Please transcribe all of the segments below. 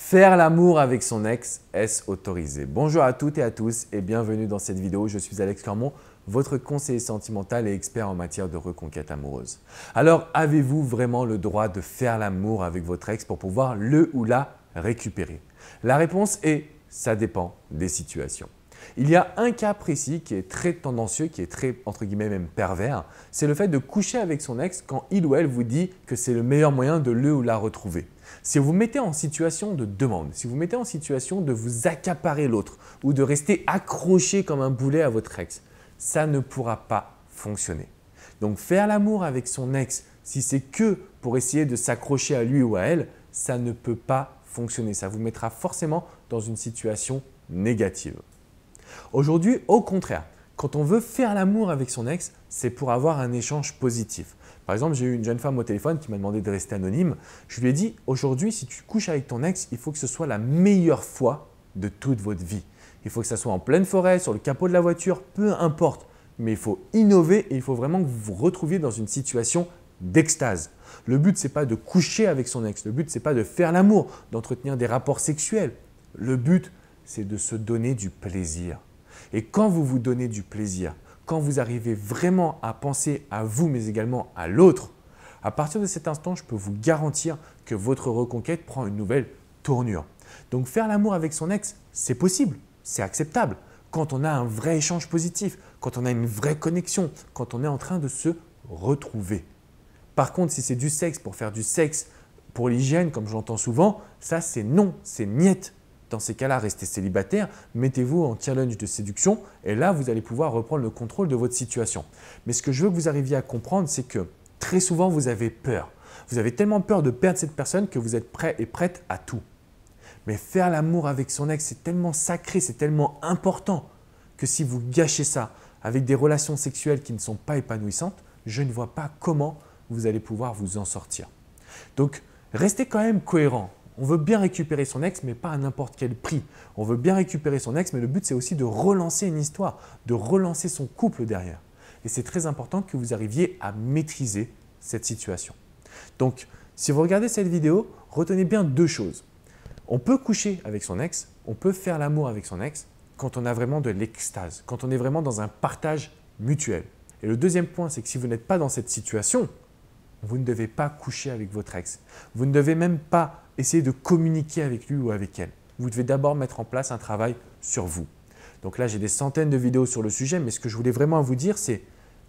Faire l'amour avec son ex, est-ce autorisé? Bonjour à toutes et à tous et bienvenue dans cette vidéo. Je suis Alex Clermont, votre conseiller sentimental et expert en matière de reconquête amoureuse. Alors, avez-vous vraiment le droit de faire l'amour avec votre ex pour pouvoir le ou la récupérer? La réponse est « ça dépend des situations ». Il y a un cas précis qui est très tendancieux, qui est très entre guillemets même pervers, c'est le fait de coucher avec son ex quand il ou elle vous dit que c'est le meilleur moyen de le ou la retrouver. Si vous mettez en situation de demande, si vous mettez en situation de vous accaparer l'autre ou de rester accroché comme un boulet à votre ex, ça ne pourra pas fonctionner. Donc faire l'amour avec son ex, si c'est que pour essayer de s'accrocher à lui ou à elle, ça ne peut pas fonctionner. Ça vous mettra forcément dans une situation négative. Aujourd'hui, au contraire, quand on veut faire l'amour avec son ex, c'est pour avoir un échange positif. Par exemple, j'ai eu une jeune femme au téléphone qui m'a demandé de rester anonyme. Je lui ai dit, aujourd'hui, si tu couches avec ton ex, il faut que ce soit la meilleure fois de toute votre vie. Il faut que ça soit en pleine forêt, sur le capot de la voiture, peu importe. Mais il faut innover et il faut vraiment que vous vous retrouviez dans une situation d'extase. Le but, ce n'est pas de coucher avec son ex. Le but, ce n'est pas de faire l'amour, d'entretenir des rapports sexuels. Le but, c'est de se donner du plaisir. Et quand vous vous donnez du plaisir, quand vous arrivez vraiment à penser à vous, mais également à l'autre, à partir de cet instant, je peux vous garantir que votre reconquête prend une nouvelle tournure. Donc faire l'amour avec son ex, c'est possible, c'est acceptable. Quand on a un vrai échange positif, quand on a une vraie connexion, quand on est en train de se retrouver. Par contre, si c'est du sexe pour faire du sexe, pour l'hygiène, comme je l'entends souvent, ça c'est non, c'est niet. Dans ces cas-là, restez célibataire, mettez-vous en challenge de séduction et là, vous allez pouvoir reprendre le contrôle de votre situation. Mais ce que je veux que vous arriviez à comprendre, c'est que très souvent, vous avez peur. Vous avez tellement peur de perdre cette personne que vous êtes prêt et prête à tout. Mais faire l'amour avec son ex, c'est tellement sacré, c'est tellement important que si vous gâchez ça avec des relations sexuelles qui ne sont pas épanouissantes, je ne vois pas comment vous allez pouvoir vous en sortir. Donc, restez quand même cohérent. On veut bien récupérer son ex, mais pas à n'importe quel prix. On veut bien récupérer son ex, mais le but, c'est aussi de relancer une histoire, de relancer son couple derrière. Et c'est très important que vous arriviez à maîtriser cette situation. Donc, si vous regardez cette vidéo, retenez bien deux choses. On peut coucher avec son ex, on peut faire l'amour avec son ex quand on a vraiment de l'extase, quand on est vraiment dans un partage mutuel. Et le deuxième point, c'est que si vous n'êtes pas dans cette situation, vous ne devez pas coucher avec votre ex. Vous ne devez même pas essayer de communiquer avec lui ou avec elle. Vous devez d'abord mettre en place un travail sur vous. Donc là, j'ai des centaines de vidéos sur le sujet, mais ce que je voulais vraiment vous dire, c'est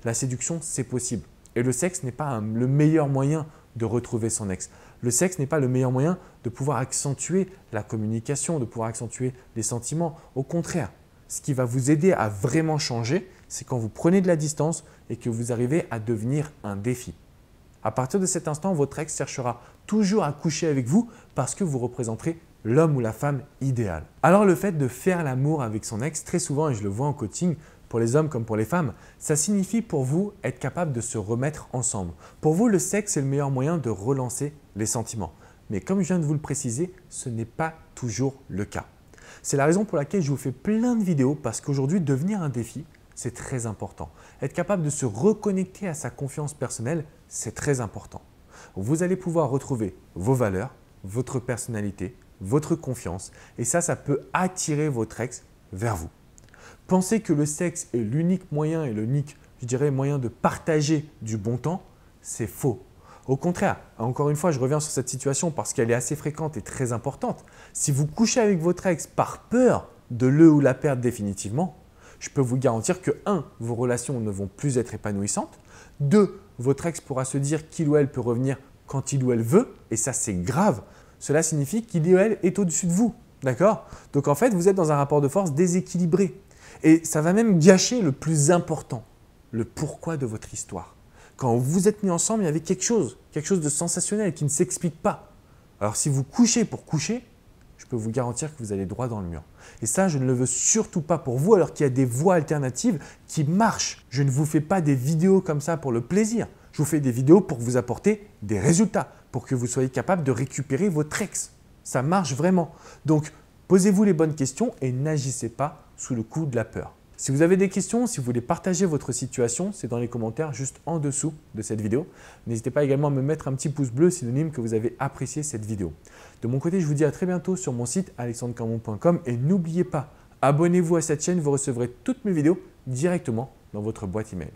la séduction, c'est possible. Et le sexe n'est pas le meilleur moyen de retrouver son ex. Le sexe n'est pas le meilleur moyen de pouvoir accentuer la communication, de pouvoir accentuer les sentiments. Au contraire, ce qui va vous aider à vraiment changer, c'est quand vous prenez de la distance et que vous arrivez à devenir un défi. À partir de cet instant, votre ex cherchera toujours à coucher avec vous parce que vous représenterez l'homme ou la femme idéal. Alors le fait de faire l'amour avec son ex, très souvent, et je le vois en coaching, pour les hommes comme pour les femmes, ça signifie pour vous être capable de se remettre ensemble. Pour vous, le sexe est le meilleur moyen de relancer les sentiments. Mais comme je viens de vous le préciser, ce n'est pas toujours le cas. C'est la raison pour laquelle je vous fais plein de vidéos parce qu'aujourd'hui, devenir un défi, c'est très important. Être capable de se reconnecter à sa confiance personnelle, c'est très important. Vous allez pouvoir retrouver vos valeurs, votre personnalité, votre confiance et ça peut attirer votre ex vers vous. Penser que le sexe est l'unique moyen et l'unique, moyen de partager du bon temps, c'est faux. Au contraire, encore une fois, je reviens sur cette situation parce qu'elle est assez fréquente et très importante. Si vous couchez avec votre ex par peur de le ou la perdre définitivement, je peux vous garantir que 1. Vos relations ne vont plus être épanouissantes. 2. Votre ex pourra se dire qu'il ou elle peut revenir quand il ou elle veut et ça c'est grave. Cela signifie qu'il ou elle est au-dessus de vous. D'accord? Donc en fait, vous êtes dans un rapport de force déséquilibré. Et ça va même gâcher le plus important, le pourquoi de votre histoire. Quand vous êtes mis ensemble, il y avait quelque chose de sensationnel qui ne s'explique pas. Alors si vous couchez pour coucher, je peux vous garantir que vous allez droit dans le mur. Et ça, je ne le veux surtout pas pour vous alors qu'il y a des voies alternatives qui marchent. Je ne vous fais pas des vidéos comme ça pour le plaisir. Je vous fais des vidéos pour vous apporter des résultats, pour que vous soyez capable de récupérer votre ex. Ça marche vraiment. Donc, posez-vous les bonnes questions et n'agissez pas sous le coup de la peur. Si vous avez des questions, si vous voulez partager votre situation, c'est dans les commentaires juste en dessous de cette vidéo. N'hésitez pas également à me mettre un petit pouce bleu synonyme que vous avez apprécié cette vidéo. De mon côté, je vous dis à très bientôt sur mon site alexandrecamon.com et n'oubliez pas, abonnez-vous à cette chaîne, vous recevrez toutes mes vidéos directement dans votre boîte email.